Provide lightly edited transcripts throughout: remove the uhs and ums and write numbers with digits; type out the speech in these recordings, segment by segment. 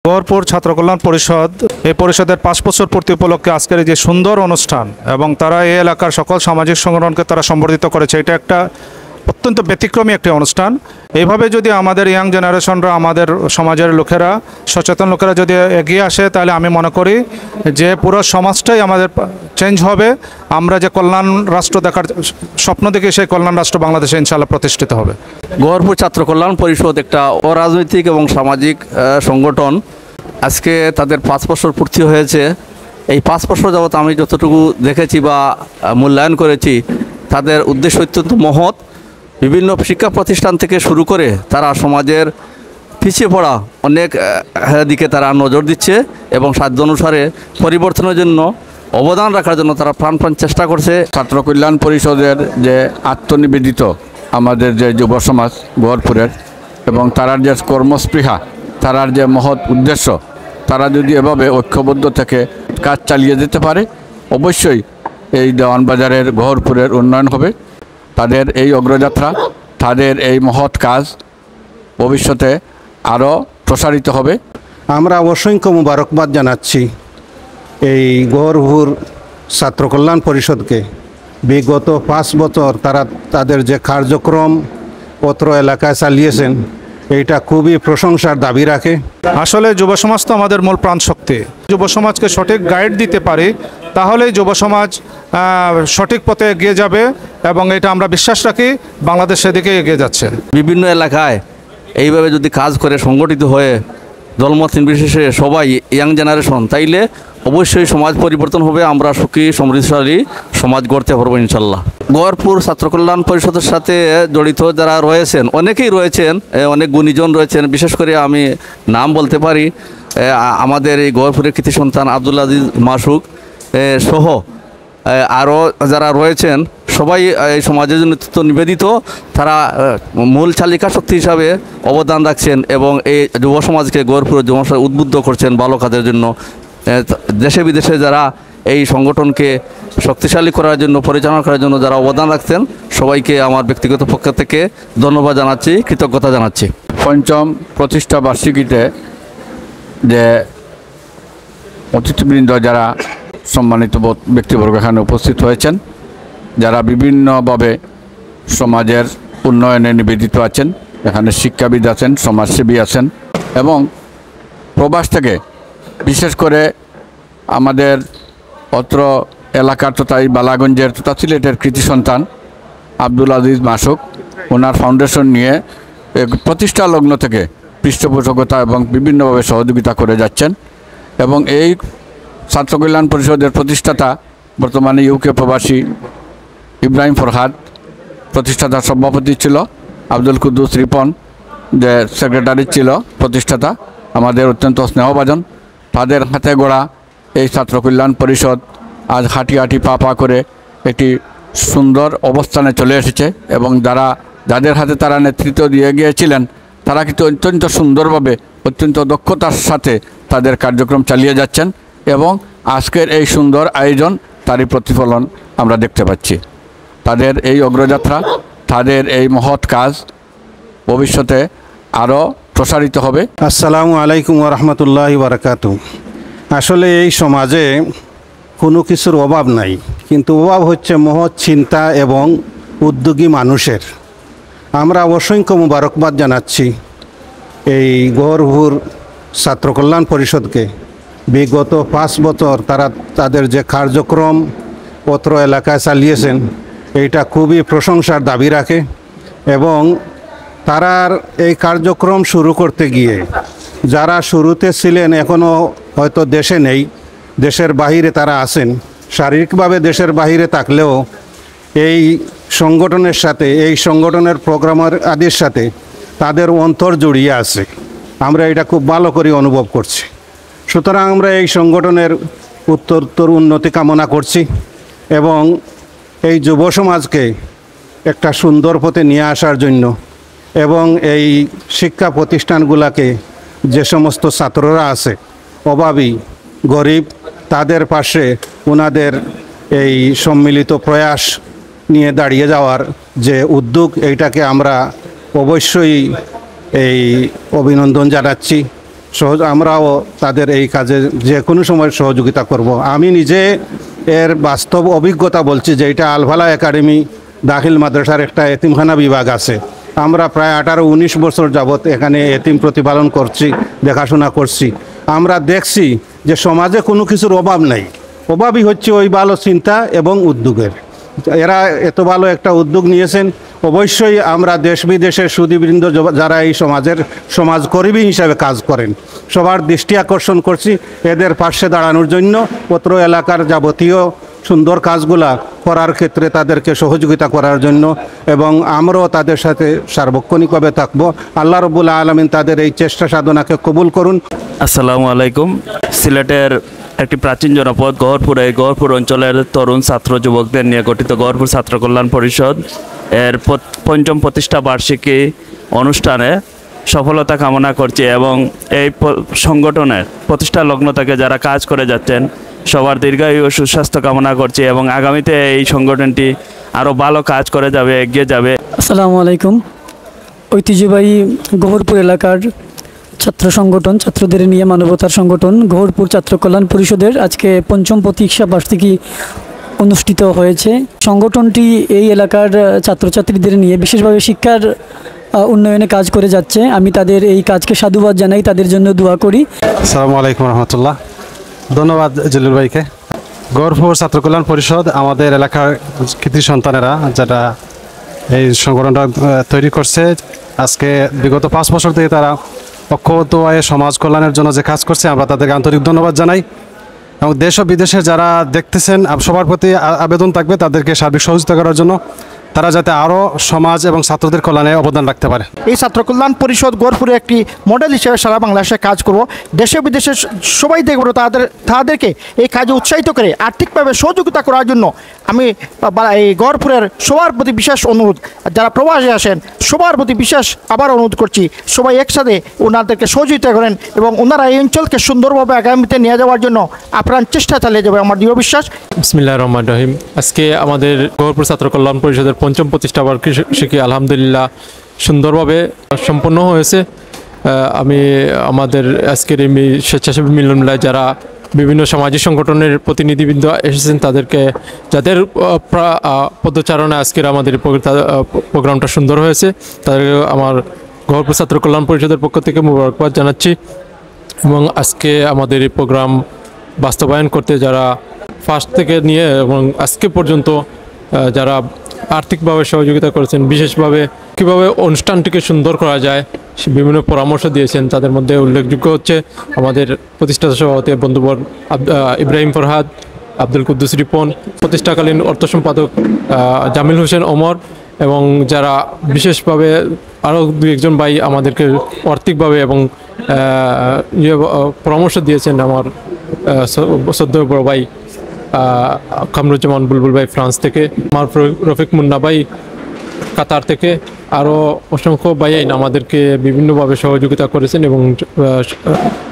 গহরপুর ছাত্র কল্যাণ পরিষদ এই পরিষদের ৫ বছর পূর্তি উপলক্ষে আজকের এই যে সুন্দর অনুষ্ঠান এবং তারা এই এলাকার সকল সামাজিক সংগঠনকে তারা সম্বর্ধিত করেছে, এটা একটা অত্যন্ত ব্যতিক্রমী একটি অনুষ্ঠান। এইভাবে যদি আমাদের ইয়াং জেনারেশনরা, আমাদের সমাজের লোকেরা, সচেতন লোকেরা যদি এগিয়ে আসে, তাহলে আমি মনে করি যে পুরো সমাজটাই আমাদের চেঞ্জ হবে। আমরা যে কল্যাণ রাষ্ট্র দেখার স্বপ্ন দেখি, সেই কল্যাণ রাষ্ট্র বাংলাদেশে ইনশাআল্লাহ প্রতিষ্ঠিত হবে। গহরপুর ছাত্র কল্যাণ পরিষদ একটা অরাজনৈতিক এবং সামাজিক সংগঠন। আজকে তাদের ৫ বছর পূর্তি হয়েছে। এই ৫ বছর যাবৎ আমি যতটুকু দেখেছি বা মূল্যায়ন করেছি, তাদের উদ্দেশ্য অত্যন্ত মহৎ। বিভিন্ন শিক্ষা প্রতিষ্ঠান থেকে শুরু করে তারা সমাজের পিছিয়ে পড়া অনেক দিকে তারা নজর দিচ্ছে এবং সাধ্য অনুসারে পরিবর্তনের জন্য অবদান রাখার জন্য তারা প্রাণপণ চেষ্টা করছে। ছাত্র কল্যাণ পরিষদের যে আত্মনিবেদিত আমাদের যে যুব সমাজ গহরপুরের, এবং তারার যে কর্মস্পৃহা, তারার যে মহৎ উদ্দেশ্য, তারা যদি এভাবে ঐক্যবদ্ধ থেকে কাজ চালিয়ে যেতে পারে, অবশ্যই এই দেওয়ানবাজারের গহরপুরের উন্নয়ন হবে। তাদের এই অগ্রযাত্রা, তাদের এই মহৎ কাজ ভবিষ্যতে আরও প্রসারিত হবে। আমরা অসংখ্য মুবারকবাদ জানাচ্ছি এই গহরপুর ছাত্র কল্যাণ পরিষদকে। বিগত ৫ বছর তারা তাদের যে কার্যক্রম অত্র এলাকায় চালিয়েছেন, এইটা খুবই প্রশংসার দাবি রাখে। আসলে যুব সমাজ তো আমাদের মূল প্রাণ শক্তি। যুব সমাজকে সঠিক গাইড দিতে পারি, তাহলেই যুব সমাজ সঠিক পথে এগিয়ে যাবে এবং এটা আমরা বিশ্বাস রাখি বাংলাদেশ সেদিকে এগিয়ে যাচ্ছে। বিভিন্ন এলাকায় এইভাবে যদি কাজ করে সংগঠিত হয়ে দলমত নির্বিশেষে সবাই ইয়াং জেনারেশন, তাইলে অবশ্যই সমাজ পরিবর্তন হবে। আমরা সুখী সমৃদ্ধশালী সমাজ গড়তে পারবো ইনশাল্লাহ। গহরপুর ছাত্র কল্যাণ পরিষদের সাথে জড়িত যারা রয়েছেন, অনেকেই রয়েছেন, অনেক গুণীজন রয়েছেন। বিশেষ করে আমি নাম বলতে পারি, আমাদের এই গহরপুরের কৃতি সন্তান আব্দুল আজিজ মাসুক সহ আরও যারা রয়েছেন, সবাই এই সমাজের জন্য নিবেদিত। তারা মূল চালিকা শক্তি হিসাবে অবদান রাখছেন এবং এই যুব সমাজকে, গহরপুরের যুব সমাজ উদ্বুদ্ধ করছেন ভালো কাজের জন্য। দেশে বিদেশে যারা এই সংগঠনকে শক্তিশালী করার জন্য, পরিচালনা করার জন্য যারা অবদান রাখছেন, সবাইকে আমার ব্যক্তিগত পক্ষ থেকে ধন্যবাদ জানাচ্ছি, কৃতজ্ঞতা জানাচ্ছি। পঞ্চম প্রতিষ্ঠা বার্ষিকীতে যে অতিথিবৃন্দ, যারা সম্মানিত ব্যক্তিবর্গ এখানে উপস্থিত হয়েছেন, যারা বিভিন্নভাবে সমাজের উন্নয়নে নিবেদিত আছেন, এখানে শিক্ষাবিদ আছেন, সমাজসেবী আছেন, এবং প্রবাস থেকে বিশেষ করে আমাদের অত্র এলাকার তথা এই বালাগঞ্জের তথা সিলেটের কৃতি সন্তান আব্দুল আজিজ মাসুক, ওনার ফাউন্ডেশন নিয়ে প্রতিষ্ঠা লগ্ন থেকে পৃষ্ঠপোষকতা এবং বিভিন্নভাবে সহযোগিতা করে যাচ্ছেন। এবং এই ছাত্র কল্যাণ পরিষদের প্রতিষ্ঠাতা বর্তমানে ইউকে প্রবাসী ইব্রাহিম ফরহাদ প্রতিষ্ঠাতা সভাপতি ছিল, আব্দুল কুদ্দুস রিপন যে সেক্রেটারি ছিল প্রতিষ্ঠাতা, আমাদের অত্যন্ত স্নেহভাজন। তাদের হাতে গড়া এই ছাত্র কল্যাণ পরিষদ আজ হাঁটি হাঁটি পা পা করে একটি সুন্দর অবস্থানে চলে এসেছে এবং যাদের হাতে তারা নেতৃত্ব দিয়ে গিয়েছিলেন, তারা কিন্তু অত্যন্ত সুন্দরভাবে, অত্যন্ত দক্ষতার সাথে তাদের কার্যক্রম চালিয়ে যাচ্ছেন এবং আজকের এই সুন্দর আয়োজন, তারই প্রতিফলন আমরা দেখতে পাচ্ছি। তাদের এই অগ্রযাত্রা, তাদের এই মহৎ কাজ ভবিষ্যতে আরও প্রসারিত হবে। আসসালামু আলাইকুম ওয়া রাহমাতুল্লাহি ওয়া বারাকাতুহু। আসলে এই সমাজে কোনো কিছুর অভাব নাই, কিন্তু অভাব হচ্ছে মহৎ চিন্তা এবং উদ্যোগী মানুষের। আমরা অসংখ্য মুবারকবাদ জানাচ্ছি এই গহরপুর ছাত্র কল্যাণ পরিষদকে। বিগত ৫ বছর তারা তাদের যে কার্যক্রম অত্র এলাকায় চালিয়েছেন, এইটা খুবই প্রশংসার দাবি রাখে। এবং তারার এই কার্যক্রম শুরু করতে গিয়ে যারা শুরুতে ছিলেন, এখনও হয়তো দেশে নেই, দেশের বাহিরে তারা আছেন, শারীরিকভাবে দেশের বাহিরে থাকলেও এই সংগঠনের সাথে, এই সংগঠনের প্রোগ্রামের আদির সাথে তাদের অন্তর জড়িয়ে আছে। আমরা এটা খুব ভালো করে অনুভব করছি। সুতরাং আমরা এই সংগঠনের উত্তরোত্তর উন্নতি কামনা করছি এবং এই যুব সমাজকে একটা সুন্দর পথে নিয়ে আসার জন্য এবং এই শিক্ষা প্রতিষ্ঠানগুলোকে, যে সমস্ত ছাত্ররা আছে অভাবী, গরিব, তাদের পাশে ওনাদের এই সম্মিলিত প্রয়াস নিয়ে দাঁড়িয়ে যাওয়ার যে উদ্যোগ, এইটাকে আমরা অবশ্যই এই অভিনন্দন জানাচ্ছি আমরাও তাদের এই কাজে যে কোনো সময় সহযোগিতা করব। আমি নিজে এর বাস্তব অভিজ্ঞতা বলছি যে এটা আলফালা একাডেমি দাখিল মাদ্রাসার একটা এতিমখানা বিভাগ আছে। আমরা প্রায় 18-19 বছর যাবৎ এখানে এতিম প্রতিপালন করছি, দেখাশোনা করছি। আমরা দেখছি যে সমাজে কোনো কিছুর অভাব নাই, অভাবই হচ্ছে ওই ভালো চিন্তা এবং উদ্যোগের। এরা এত ভালো একটা উদ্যোগ নিয়েছেন, অবশ্যই আমরা দেশ বিদেশের সুধীবৃন্দ যারা এই সমাজকর্মী হিসাবে কাজ করেন সবার দৃষ্টি আকর্ষণ করছি এদের পাশে দাঁড়ানোর জন্য, অত্র এলাকার যাবতীয় সুন্দর কাজগুলা করার ক্ষেত্রে তাদেরকে সহযোগিতা করার জন্য, এবং আমরাও তাদের সাথে সার্বক্ষণিকভাবে থাকবো। আল্লাহ রাব্বুল আলামিন তাদের এই চেষ্টা সাধনাকে কবুল করুন। আসসালামু আলাইকুম। সিলেটের একটি প্রাচীন জনপদ গহরপুর অঞ্চলের তরুণ ছাত্র যুবকদের নিয়ে গঠিত গহরপুর ছাত্র কল্যাণ পরিষদ এর ৫ম প্রতিষ্ঠা বার্ষিকী অনুষ্ঠানে সফলতা কামনা করছি এবং এই সংগঠনের প্রতিষ্ঠা লগ্ন থেকে যারা কাজ করে যাচ্ছেন সবার দীর্ঘায়ু ও সুস্বাস্থ্য কামনা করছি এবং আগামীতে এই সংগঠনটি আরও ভালো কাজ করে যাবে, এগিয়ে যাবে। আসসালামু আলাইকুম। ঐতিহ্যবাহী গহরপুর এলাকার ছাত্র সংগঠন, ছাত্রদের নিয়ে মানবতার সংগঠন গহরপুর ছাত্র কল্যাণ পরিষদের আজকে ৫ম প্রতিষ্ঠা বার্ষিকী অনুষ্ঠিত হয়েছে। সংগঠনটি এই এলাকার ছাত্রছাত্রীদের নিয়ে বিশেষভাবে শিক্ষার উন্নয়নে কাজ করে যাচ্ছে। আমি তাদের এই কাজকে সাধুবাদ জানাই, তাদের জন্য দোয়া করি। আসসালামু আলাইকুম রহমতুল্লাহ। ধন্যবাদ জলিল ভাইকে। গহরপুর ছাত্র কল্যাণ পরিষদ আমাদের এলাকার কৃতি সন্তানেরা যারা এই সংগঠনটা তৈরি করছে, আজকে বিগত 5 বছর থেকে তারা অক্ষত সমাজ কল্যাণের জন্য যে কাজ করছে, আমরা তাদেরকে আন্তরিক ধন্যবাদ জানাই। এবং দেশ ও বিদেশে যারা দেখতেছেন সবার প্রতি আবেদন থাকবে তাদেরকে সার্বিক সহযোগিতা করার জন্য, তারা যাতে আরও সমাজ এবং ছাত্রদের কল্যাণে অবদান রাখতে পারে। এই ছাত্র কল্যাণ পরিষদ গহরপুরে একটি মডেল হিসেবে সারা বাংলাদেশে কাজ করব। দেশে বিদেশে সবাই দেখব তাদেরকে এই কাজে উৎসাহিত করে আর্থিকভাবে সহযোগিতা করার জন্য আমি এই গহরপুরের সবার প্রতি বিশেষ অনুরোধ, যারা প্রবাসে আসেন সবার প্রতি বিশেষ আবার অনুরোধ করছি, সবাই একসাথে ওনাদেরকে সহযোগিতা করেন এবং ওনারা এই অঞ্চলকে সুন্দরভাবে আগামীতে নিয়ে যাওয়ার জন্য আপ্রাণ চেষ্টা চালিয়ে যাবে, আমার দৃঢ় বিশ্বাস। বিসমিল্লাহির রহমানির রহিম। আজকে আমাদের গহরপুর ছাত্র কল্যাণ পরিষদের ৫ম প্রতিষ্ঠা বার্ষিকী আলহামদুলিল্লাহ সুন্দরভাবে সম্পন্ন হয়েছে। আমি আমাদের আজকের এই স্বেচ্ছাসেবী মিলন মেলায় যারা বিভিন্ন সামাজিক সংগঠনের প্রতিনিধিবৃন্দ এসেছেন তাদেরকে, যাদের পদচারণে আজকের আমাদের প্রোগ্রামটা সুন্দর হয়েছে, তাদেরকে আমার গহরপুর ছাত্র কল্যাণ পরিষদের পক্ষ থেকে মোবারকবাদ জানাচ্ছি। এবং আজকে আমাদের এই প্রোগ্রাম বাস্তবায়ন করতে যারা ফার্স্ট থেকে নিয়ে এবং আজকে পর্যন্ত যারা আর্থিকভাবে সহযোগিতা করেছেন, বিশেষভাবে কীভাবে অনুষ্ঠানটিকে সুন্দর করা যায় সে বিভিন্ন পরামর্শ দিয়েছেন, তাদের মধ্যে উল্লেখযোগ্য হচ্ছে আমাদের প্রতিষ্ঠাতা সভাপতি বন্ধুবর ইব্রাহিম ফরহাদ, আব্দুল কুদ্দুস রিপন, প্রতিষ্ঠাকালীন অর্থ সম্পাদক জামিল হোসেন ওমর, এবং যারা বিশেষভাবে আরও 2-1 ভাই আমাদেরকে আর্থিকভাবে এবং পরামর্শ দিয়েছেন। আমার শ্রদ্ধেয় বড় ভাই কামরুজ্জামান বুলবুল ভাই ফ্রান্স থেকে, আমার রফিক মুন্না ভাই কাতার থেকে, আরও অসংখ্য ভাই আমাদেরকে বিভিন্নভাবে সহযোগিতা করেছেন এবং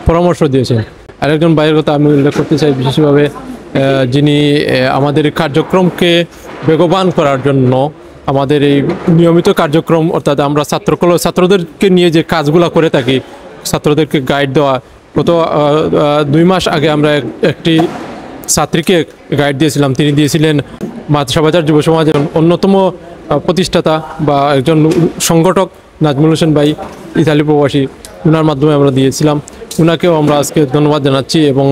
পরামর্শ দিয়েছেন। আরেকজন ভাইয়ের কথা আমি উল্লেখ করতে চাই বিশেষভাবে, যিনি আমাদের কার্যক্রমকে বেগবান করার জন্য আমাদের এই নিয়মিত কার্যক্রম, অর্থাৎ আমরা ছাত্রদেরকে নিয়ে যে কাজগুলো করে থাকি, ছাত্রদেরকে গাইড দেওয়া। গত 2 মাস আগে আমরা একটি ছাত্রীকে গাইড দিয়েছিলাম, তিনি দিয়েছিলেন মাদ্রাসা বাজার যুব সমাজের অন্যতম প্রতিষ্ঠাতা বা একজন সংগঠক নাজমুল হোসেন ভাই, ইতালি প্রবাসী, ওনার মাধ্যমে আমরা দিয়েছিলাম। ওনাকেও আমরা আজকে ধন্যবাদ জানাচ্ছি। এবং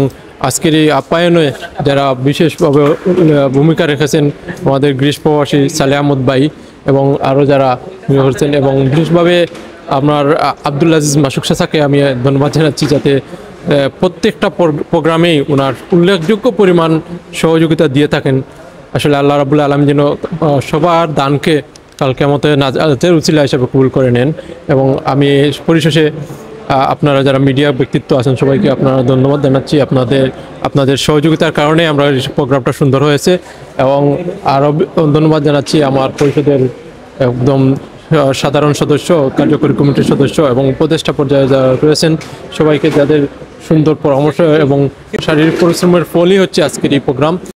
আজকের এই আপ্যায়নে যারা বিশেষভাবে ভূমিকা রেখেছেন আমাদের গ্রীষ্ম প্রবাসী সালেহ আহমদ ভাই এবং আরও যারা করেছেন, এবং বিশেষভাবে আপনার আব্দুল আজিজ মাসুক চাচাকে আমি ধন্যবাদ জানাচ্ছি, যাতে প্রত্যেকটা প্রোগ্রামেই ওনার উল্লেখযোগ্য পরিমাণ সহযোগিতা দিয়ে থাকেন। আসলে আল্লাহ রাব্বুল আলামিন যেন সবার দানকে কাল কিয়ামতে নাজাতের উসিলা হিসেবে কবুল করে নেন। এবং আমি পরিশেষে আপনারা যারা মিডিয়া ব্যক্তিত্ব আছেন সবাইকে আপনারা ধন্যবাদ জানাচ্ছি। আপনাদের সহযোগিতার কারণে আমরা প্রোগ্রামটা সুন্দর হয়েছে। এবং আরও ধন্যবাদ জানাচ্ছি আমার পরিষদের একদম সাধারণ সদস্য, কার্যকরী কমিটির সদস্য এবং উপদেষ্টা পর্যায়ে যারা রয়েছেন সবাইকে, যাদের সুন্দর পরামর্শ এবং শারীরিক পরিশ্রমের ফলই হচ্ছে আজকের এই প্রোগ্রাম।